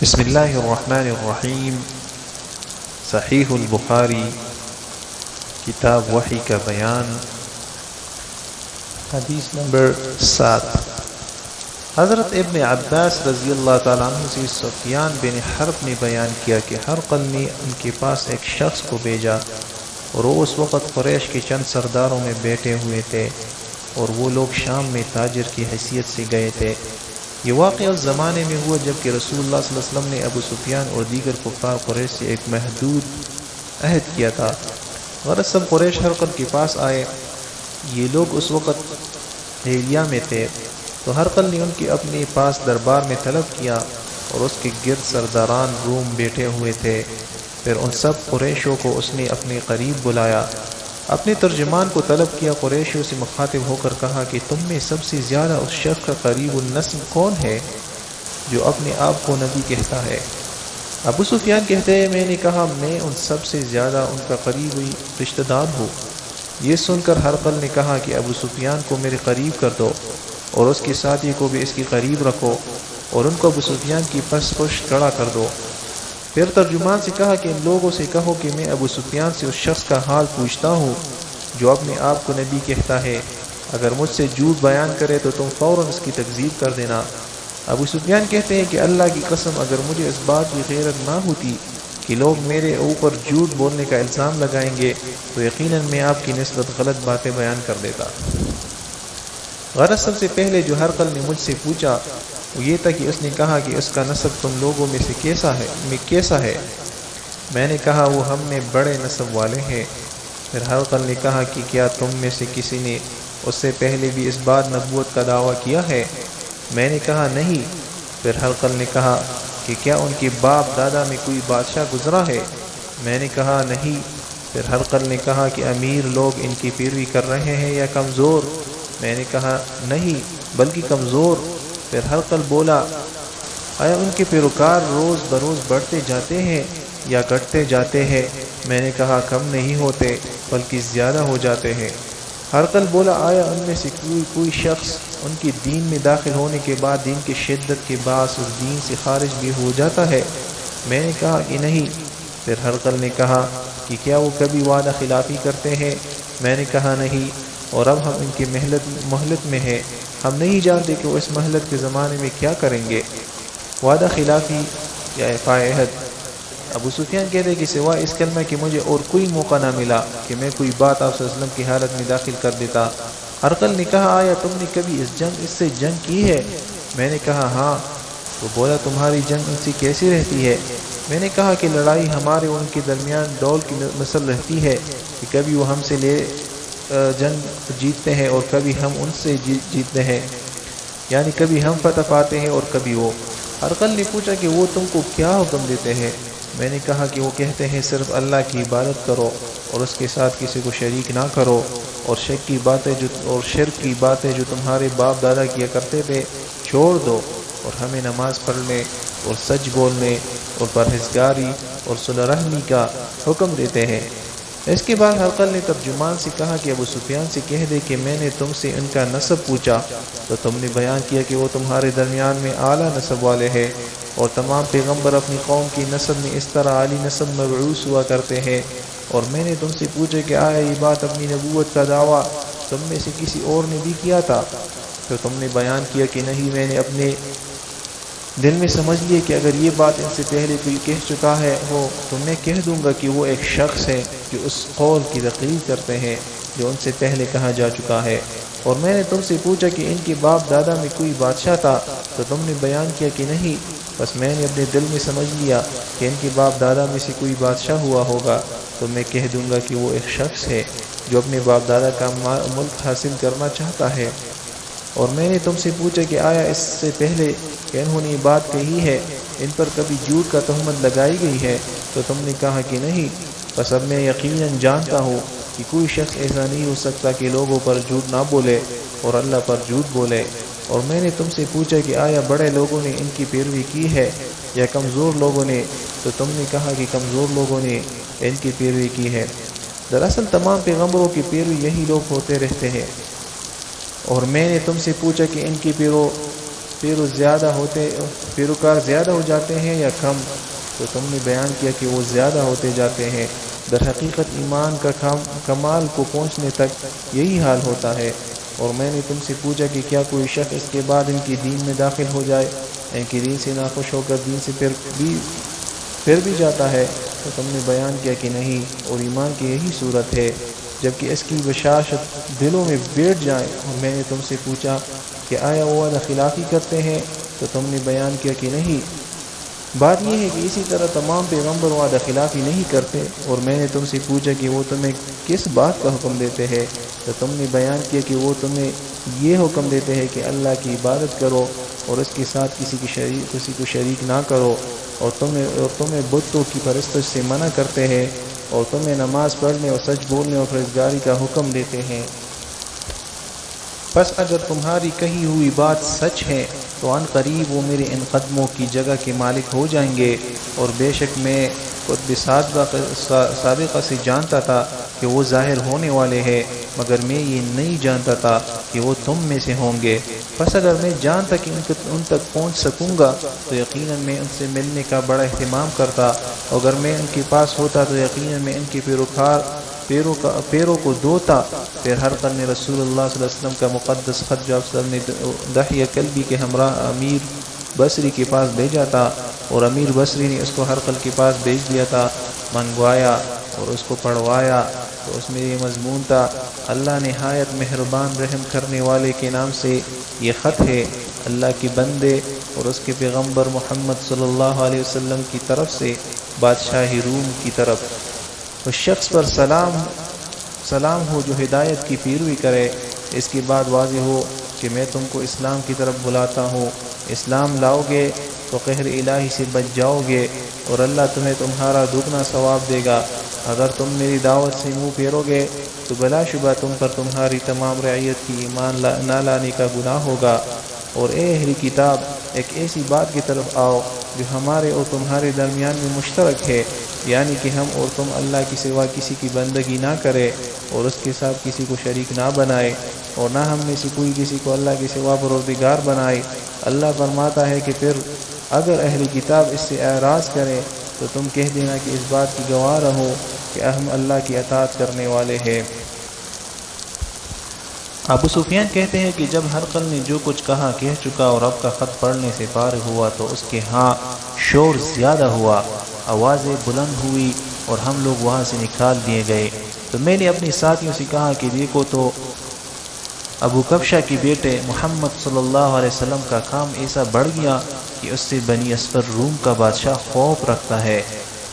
بسم اللہ الرحمن الرحیم۔ صحیح البخاری، کتاب وحی کا بیان، حدیث نمبر 7۔ حضرت ابن عباس رضی اللہ تعالیٰ عنہ سے سفیان بن حرب نے بیان کیا کہ ہرقل نے ان کے پاس ایک شخص کو بھیجا اور وہ اس وقت قریش کے چند سرداروں میں بیٹھے ہوئے تھے اور وہ لوگ شام میں تاجر کی حیثیت سے گئے تھے۔ یہ واقعہ اس زمانے میں ہوا جب کہ رسول اللہ صلی اللہ علیہ وسلم نے ابو سفیان اور دیگر کفار قریش سے ایک محدود عہد کیا تھا۔ غرض سب قریش ہرقل کے پاس آئے۔ یہ لوگ اس وقت ایلیا میں تھے، تو ہرقل نے ان کے اپنے پاس دربار میں طلب کیا اور اس کے گرد سرداران روم بیٹھے ہوئے تھے۔ پھر ان سب قریشوں کو اس نے اپنے قریب بلایا، اپنے ترجمان کو طلب کیا، قریشیوں سے مخاطب ہو کر کہا کہ تم میں سب سے زیادہ اس شخص کا قریب النسب کون ہے جو اپنے آپ کو نبی کہتا ہے؟ ابو سفیان کہتے ہیں میں نے کہا میں ان سب سے زیادہ ان کا قریبی رشتہ دار ہوں۔ یہ سن کر ہرقل نے کہا کہ ابو سفیان کو میرے قریب کر دو اور اس کے ساتھی کو بھی اس کے قریب رکھو اور ان کو ابو سفیان کی پس پشت کھڑا کر دو۔ پھر ترجمان سے کہا کہ ان لوگوں سے کہو کہ میں ابو سفیان سے اس شخص کا حال پوچھتا ہوں جو اپنے آپ کو نبی کہتا ہے، اگر مجھ سے جھوٹ بیان کرے تو تم فوراً اس کی تکذیب کر دینا۔ ابو سفیان کہتے ہیں کہ اللہ کی قسم اگر مجھے اس بات کی غیرت نہ ہوتی کہ لوگ میرے اوپر جھوٹ بولنے کا الزام لگائیں گے تو یقیناً میں آپ کی نسبت غلط باتیں بیان کر دیتا۔ غرض سب سے پہلے جو ہرقل نے مجھ سے پوچھا وہ یہ تھا کہ اس نے کہا کہ اس کا نسب تم لوگوں میں سے کیسا ہے؟ میں نے کہا وہ ہم میں بڑے نسب والے ہیں۔ پھر ہرقل نے کہا کہ کیا تم میں سے کسی نے اس سے پہلے بھی اس بات نبوت کا دعویٰ کیا ہے؟ میں نے کہا نہیں۔ پھر ہرقل نے کہا کہ کیا ان کے باپ دادا میں کوئی بادشاہ گزرا ہے؟ میں نے کہا نہیں۔ پھر ہرقل نے کہا کہ امیر لوگ ان کی پیروی کر رہے ہیں یا کمزور؟ میں نے کہا نہیں بلکہ کمزور۔ پھر ہرقل بولا آیا ان کے پیروکار روز بروز بڑھتے جاتے ہیں یا گھٹتے جاتے ہیں؟ میں نے کہا کم نہیں ہوتے بلکہ زیادہ ہو جاتے ہیں۔ ہرقل بولا آیا ان میں سے کوئی شخص ان کی دین میں داخل ہونے کے بعد دین کی شدت کے باعث اس دین سے خارج بھی ہو جاتا ہے؟ میں نے کہا کہ نہیں۔ پھر ہرقل نے کہا کہ کیا وہ کبھی وعدہ خلافی کرتے ہیں؟ میں نے کہا نہیں، اور اب ہم ان کی مہلت میں ہیں، ہم نہیں جانتے کہ وہ اس مہلت کے زمانے میں کیا کریں گے، وعدہ خلافی یا اعفاء عہد۔ ابو سفیان کہتے کہ سوائے اس کلمہ کہ مجھے اور کوئی موقع نہ ملا کہ میں کوئی بات آپ صلی اللہ علیہ وسلم کی حالت میں داخل کر دیتا۔ ہرقل نے کہا آیا تم نے کبھی اس سے جنگ کی ہے؟ میں نے کہا ہاں۔ تو بولا تمہاری جنگ ان سے کیسی رہتی ہے؟ میں نے کہا کہ لڑائی ہمارے اور ان کے درمیان ڈول کی مثل رہتی ہے کہ کبھی وہ ہم سے جنگ جیتتے ہیں اور کبھی ہم ان سے جیتتے ہیں، یعنی کبھی ہم فتح پاتے ہیں اور کبھی وہ۔ ہرقل نے پوچھا کہ وہ تم کو کیا حکم دیتے ہیں؟ میں نے کہا کہ وہ کہتے ہیں صرف اللہ کی عبادت کرو اور اس کے ساتھ کسی کو شریک نہ کرو، اور شرک کی باتیں جو تمہارے باپ دادا کیا کرتے تھے چھوڑ دو، اور ہمیں نماز پڑھنے اور سچ بولنے اور پرہیزگاری اور صلح رحمی کا حکم دیتے ہیں۔ اس کے بعد ہرقل نے ترجمان سے کہا کہ ابو سفیان سے کہہ دے کہ میں نے تم سے ان کا نسب پوچھا تو تم نے بیان کیا کہ وہ تمہارے درمیان میں اعلیٰ نسب والے ہیں، اور تمام پیغمبر اپنی قوم کی نسب میں اس طرح عالی نسب مبعوث ہوا کرتے ہیں، اور میں نے تم سے پوچھا کہ آیا یہ بات اپنی نبوت کا دعویٰ تم میں سے کسی اور نے بھی کیا تھا؟ تو تم نے بیان کیا کہ نہیں، میں نے اپنے دل میں سمجھ لیے کہ اگر یہ بات ان سے پہلے کوئی کہہ چکا ہے تو میں کہہ دوں گا کہ وہ ایک شخص ہے جو اس قول کی تقلید کرتے ہیں جو ان سے پہلے کہا جا چکا ہے۔ اور میں نے تم سے پوچھا کہ ان کے باپ دادا میں کوئی بادشاہ تھا؟ تو تم نے بیان کیا کہ نہیں، بس میں نے اپنے دل میں سمجھ لیا کہ ان کے باپ دادا میں سے کوئی بادشاہ ہوا ہوگا، تو میں کہہ دوں گا کہ وہ ایک شخص ہے جو اپنے باپ دادا کا ملک حاصل کرنا چاہتا ہے۔ اور میں نے تم سے پوچھا کہ آیا اس سے پہلے کہ انہوں نے یہ بات کہی ہے ان پر کبھی جھوٹ کا تہمت لگائی گئی ہے؟ تو تم نے کہا کہ نہیں، بس اب میں یقیناً جانتا ہوں کہ کوئی شخص ایسا نہیں ہو سکتا کہ لوگوں پر جھوٹ نہ بولے اور اللہ پر جھوٹ بولے۔ اور میں نے تم سے پوچھا کہ آیا بڑے لوگوں نے ان کی پیروی کی ہے یا کمزور لوگوں نے؟ تو تم نے کہا کہ کمزور لوگوں نے ان کی پیروی کی ہے۔ دراصل تمام پیغمبروں کی پیروی یہی لوگ ہوتے رہتے ہیں۔ اور میں نے تم سے پوچھا کہ ان کی پیرو پیروکار زیادہ ہو جاتے ہیں یا کم؟ تو تم نے بیان کیا کہ وہ زیادہ ہوتے جاتے ہیں۔ در حقیقت ایمان کا کمال کو پہنچنے تک یہی حال ہوتا ہے۔ اور میں نے تم سے پوچھا کہ کیا کوئی شخص اس کے بعد ان کی دین میں داخل ہو جائے، ان کی دین سے ناخوش ہو کر دین سے پھر بھی جاتا ہے؟ تو تم نے بیان کیا کہ نہیں، اور ایمان کی یہی صورت ہے جبکہ اس کی بشاشت دلوں میں بیٹھ جائے۔ اور میں نے تم سے پوچھا کہ آیا وہ وعدہ خلافی کرتے ہیں؟ تو تم نے بیان کیا کہ نہیں۔ بات یہ ہے کہ اسی طرح تمام پیغمبر وعدہ خلافی نہیں کرتے۔ اور میں نے تم سے پوچھا کہ وہ تمہیں کس بات کا حکم دیتے ہیں؟ تو تم نے بیان کیا کہ وہ تمہیں یہ حکم دیتے ہیں کہ اللہ کی عبادت کرو اور اس کے ساتھ کسی کو شریک نہ کرو، اور تمہیں بتوں کی پرستش سے منع کرتے ہیں، اور تمہیں نماز پڑھنے اور سچ بولنے اور پرہیزگاری کا حکم دیتے ہیں۔ پس اگر تمہاری کہی ہوئی بات سچ ہے تو عن قریب وہ میرے ان قدموں کی جگہ کے مالک ہو جائیں گے۔ اور بے شک میں قطب سابقہ سے جانتا تھا کہ وہ ظاہر ہونے والے ہیں، مگر میں یہ نہیں جانتا تھا کہ وہ تم میں سے ہوں گے۔ پس اگر میں جانتا کہ ان تک پہنچ سکوں گا تو یقیناً میں ان سے ملنے کا بڑا اہتمام کرتا، اگر میں ان کے پاس ہوتا تو یقیناً میں ان کے پیروں کو دھوتا۔ پھر ہر قل نے رسول اللہ صلی اللہ علیہ وسلم کا مقدس خط جو افضل نے دحیہ کلبی کے ہمراہ امیر بصری کے پاس بھیجا تھا، اور امیر بصری نے اس کو ہر قل کے پاس بھیج دیا تھا، منگوایا اور اس کو پڑھوایا۔ تو اس میں یہ مضمون تھا: اللہ نہایت مہربان رحم کرنے والے کے نام سے یہ خط ہے، اللہ کے بندے اور اس کے پیغمبر محمد صلی اللہ علیہ وسلم کی طرف سے بادشاہ روم کی طرف۔ اس شخص پر سلام ہو جو ہدایت کی پیروی کرے۔ اس کے بعد واضح ہو کہ میں تم کو اسلام کی طرف بلاتا ہوں، اسلام لاؤ گے تو قہر الہی سے بچ جاؤ گے، اور اللہ تمہیں تمہارا دگنا ثواب دے گا۔ اگر تم میری دعوت سے منہ پھیرو گے تو بلا شبہ تم پر تمہاری تمام رعیت کی ایمان نہ لانے کا گناہ ہوگا۔ اور اے اہل کتاب، ایک ایسی بات کی طرف آؤ جو ہمارے اور تمہارے درمیان میں مشترک ہے، یعنی کہ ہم اور تم اللہ کے سوا کسی کی بندگی نہ کرے اور اس کے ساتھ کسی کو شریک نہ بنائے، اور نہ ہم میں سے کوئی کسی کو اللہ کے سوا پروردگار بنائے۔ اللہ فرماتا ہے کہ پھر اگر اہل کتاب اس سے اعراض کرے تو تم کہہ دینا کہ اس بات کی گواہ رہو کہ ہم اللہ کی اطاعت کرنے والے ہیں۔ ابو سفیان کہتے ہیں کہ جب ہرقل نے جو کچھ کہا کہہ چکا اور رب کا خط پڑھنے سے فارغ ہوا تو اس کے ہاں شور زیادہ ہوا، آوازیں بلند ہوئی اور ہم لوگ وہاں سے نکال دیے گئے۔ تو میں نے اپنے ساتھیوں سے کہا کہ دیکھو تو ابو کبشہ کے بیٹے محمد صلی اللہ علیہ وسلم کا کام ایسا بڑھ گیا کہ اس سے بنی اسفر روم کا بادشاہ خوف رکھتا ہے۔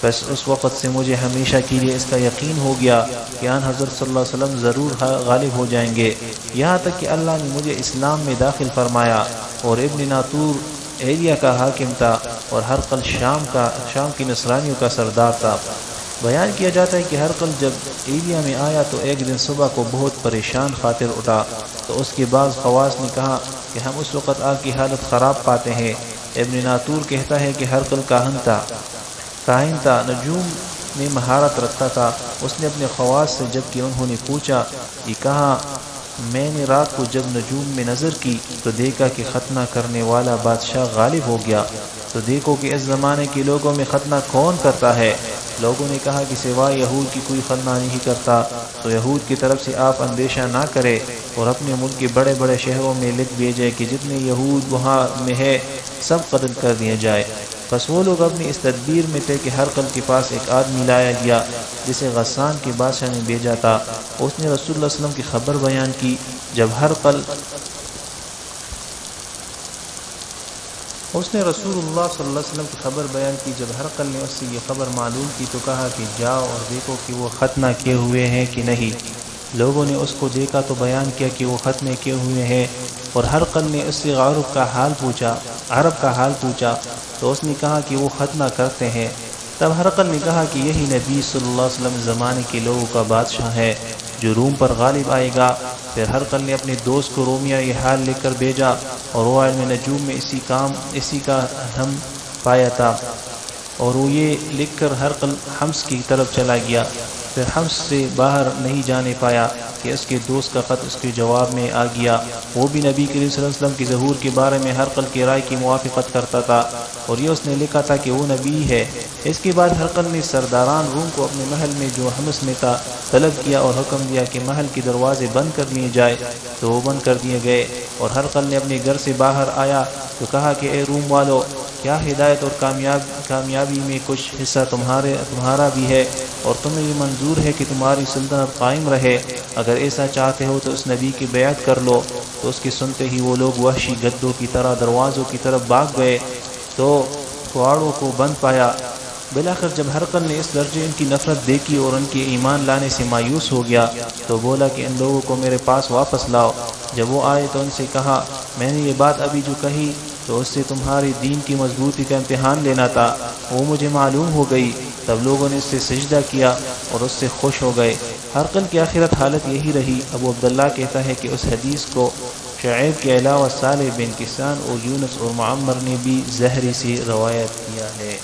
بس اس وقت سے مجھے ہمیشہ کے لیے اس کا یقین ہو گیا کہ آن حضرت صلی اللہ علیہ وسلم ضرور غالب ہو جائیں گے، یہاں تک کہ اللہ نے مجھے اسلام میں داخل فرمایا۔ اور ابن ناطور ایریا کا حاکم تھا اور ہرقل شام کی نصرانیوں کا سردار تھا۔ بیان کیا جاتا ہے کہ ہرقل جب ایریا میں آیا تو ایک دن صبح کو بہت پریشان خاطر اٹھا، تو اس کے بعض خواص نے کہا کہ ہم اس وقت آپ کی حالت خراب پاتے ہیں۔ ابن ناطور کہتا ہے کہ ہرقل کاہن تھا، نجوم میں مہارت رکھتا تھا۔ اس نے اپنے خواص سے جب کہ انہوں نے پوچھا یہ کہا، میں نے رات کو جب نجوم میں نظر کی تو دیکھا کہ ختنہ کرنے والا بادشاہ غالب ہو گیا، تو دیکھو کہ اس زمانے کے لوگوں میں ختنہ کون کرتا ہے؟ لوگوں نے کہا کہ سوائے یہود کی کوئی ختنہ نہیں کرتا۔ تو یہود کی طرف سے آپ اندیشہ نہ کرے اور اپنے ملک کے بڑے بڑے شہروں میں لکھ بھیجے کہ جتنے یہود وہاں میں ہے سب قتل کر دیے جائے۔ بس وہ لوگ اپنی اس تدبیر میں تھے کہ ہرقل کے پاس ایک آدمی لایا گیا جسے غسان کے بادشاہ نے بھیجا تھا۔ اس نے رسول اللہ صلی اللہ علیہ وسلم کی خبر بیان کی۔ جب ہرقل نے اس سے یہ خبر معلوم کی تو کہا کہ جاؤ اور دیکھو کہ وہ ختنہ کیے ہوئے ہیں کہ نہیں۔ لوگوں نے اس کو دیکھا تو بیان کیا کہ وہ ختنے کیے ہوئے ہیں، اور ہرقل نے اس سے عرب کا حال پوچھا تو اس نے کہا کہ وہ ختنہ کرتے ہیں۔ تب ہرقل نے کہا کہ یہی نبی صلی اللہ علیہ وسلم زمانے کے لوگوں کا بادشاہ ہے جو روم پر غالب آئے گا۔ پھر ہرقل نے اپنے دوست کو رومیہ یہ حال لکھ کر بھیجا، اور وہ علم نجوم میں اسی کا ہم پایا تھا، اور وہ یہ لکھ کر ہرقل حمص کی طرف چلا گیا۔ پھر حمص سے باہر نہیں جانے پایا کہ اس کے دوست کا خط اس کے جواب میں آ گیا۔ وہ بھی نبی کریم صلی اللہ علیہ وسلم کی ظہور کے بارے میں ہرقل کی رائے کی موافقت کرتا تھا، اور یہ اس نے لکھا تھا کہ وہ نبی ہے۔ اس کے بعد ہرقل نے سرداران روم کو اپنے محل میں جو حمص میں تھا طلب کیا اور حکم دیا کہ محل کے دروازے بند کر لیے جائے، تو وہ بند کر دیے گئے۔ اور ہرقل نے اپنے گھر سے باہر آیا تو کہا کہ اے روم والو، کیا ہدایت اور کامیابی میں کچھ حصہ تمہارا بھی ہے، اور تمہیں یہ منظور ہے کہ تمہاری سلطنت قائم رہے؟ اگر ایسا چاہتے ہو تو اس نبی کی بیعت کر لو۔ تو اس کے سنتے ہی وہ لوگ وحشی گدوں کی طرح دروازوں کی طرف بھاگ گئے تو کواڑوں کو بند پایا۔ بالآخر جب ہرقل نے اس درجے ان کی نفرت دیکھی اور ان کے ایمان لانے سے مایوس ہو گیا تو بولا کہ ان لوگوں کو میرے پاس واپس لاؤ۔ جب وہ آئے تو ان سے کہا، میں نے یہ بات ابھی جو کہی تو اس سے تمہاری دین کی مضبوطی کا امتحان لینا تھا، وہ مجھے معلوم ہو گئی۔ تب لوگوں نے اس سے سجدہ کیا اور اس سے خوش ہو گئے۔ ہرقل کی آخرت حالت یہی رہی۔ ابو عبداللہ کہتا ہے کہ اس حدیث کو شعیب کے علاوہ صالح بن کیسان اور یونس اور معمر نے بھی زہری سے روایت کیا ہے۔